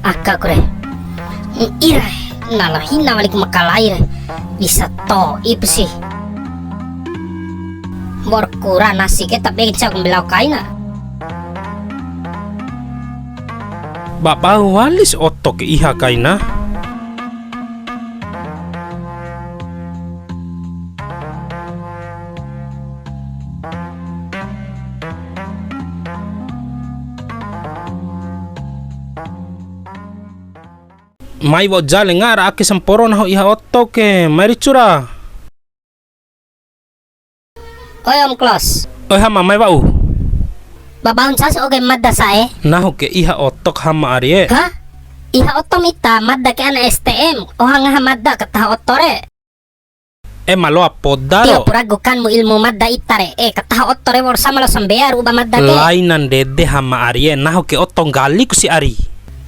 Akka kure. Ira, nala hina balik makalaire. Bisa to ipsi. Borkura nasi kita beca kumbilau kaina. Bapak walis otok iha kaina. Mai wo jale ngara ake semporo na ho iha otoke mari cura. Oi Om Klos. Oi hama mai bau. Babaun sas oke madda sae. Naho ke iha otok hama arie. Hah? Iha otomita madda ke ana STM. Ohang ha madda katah otore. Malo Tio apodaro. puragukanmu ilmu madda itare. Katah otore wor sama lo sambear uba madda ke. Lainan dede hama arie naho ke otong gali ku si ari.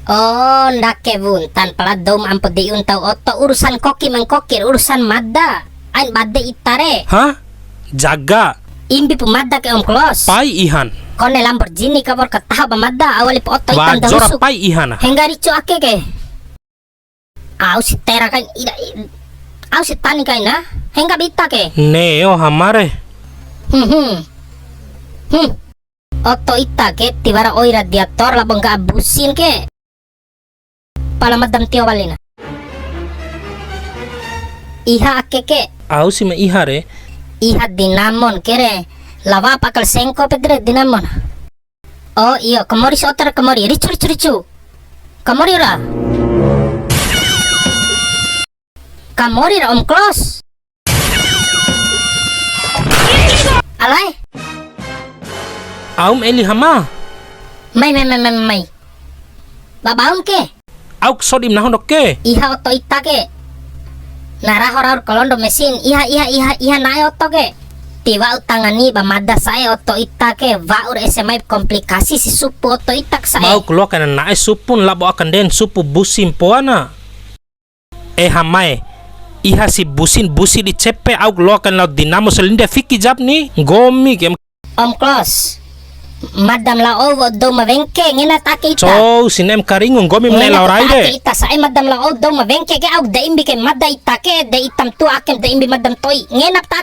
Oh, ndake bun tanpa ladom ampo di untau oto urusan koki mengkokir urusan madda. Ain madda itare. Hah? Jaga. Imbi pu madda ke Om Klos. Pai ihan. Kone Lamborghini kabor katah ba madda awali po oto itan Bajora dahusuk. pai ihana. Hengga ricu ake ke. Au si tera kan au si tani kain na. Hengga bita ke. Neo hamare. Oto ita ke tibara oi radiator labong ka abusin ke. Pala madam tio walina. Iha ake ke. Au si ma ihare. Iha dinamon kere. Lawa pakal sengko pedre dinamon. Oh iyo kemori sotar kemori. Ricu. Kemori ra. Kamori ra Om Klos. Alay. Aum eli hama. May. Babaon ke. Auk sodim nahon doke. Iha oto ita ke. Nara horar kolondo mesin. Iha nae oto ke. Tiwa utangani ba madda sae oto ita ke. Vaur SMA komplikasi si supu oto itak sae. Mau keluar kana nae supun labo akan den supu busim poana. Hamae. Iha si busi di cepe auk keluar kana dinamo selinde fiki jap ni. Gomi kem. Om Klos. Madam lao do mavengke ngena take ita. So sinem karingung gomi mne laurai de. Ita sae madam lao do mavengke ke auk da imbi ke madda ita ke da itam tu akem da imbi madam toy. Ngena tak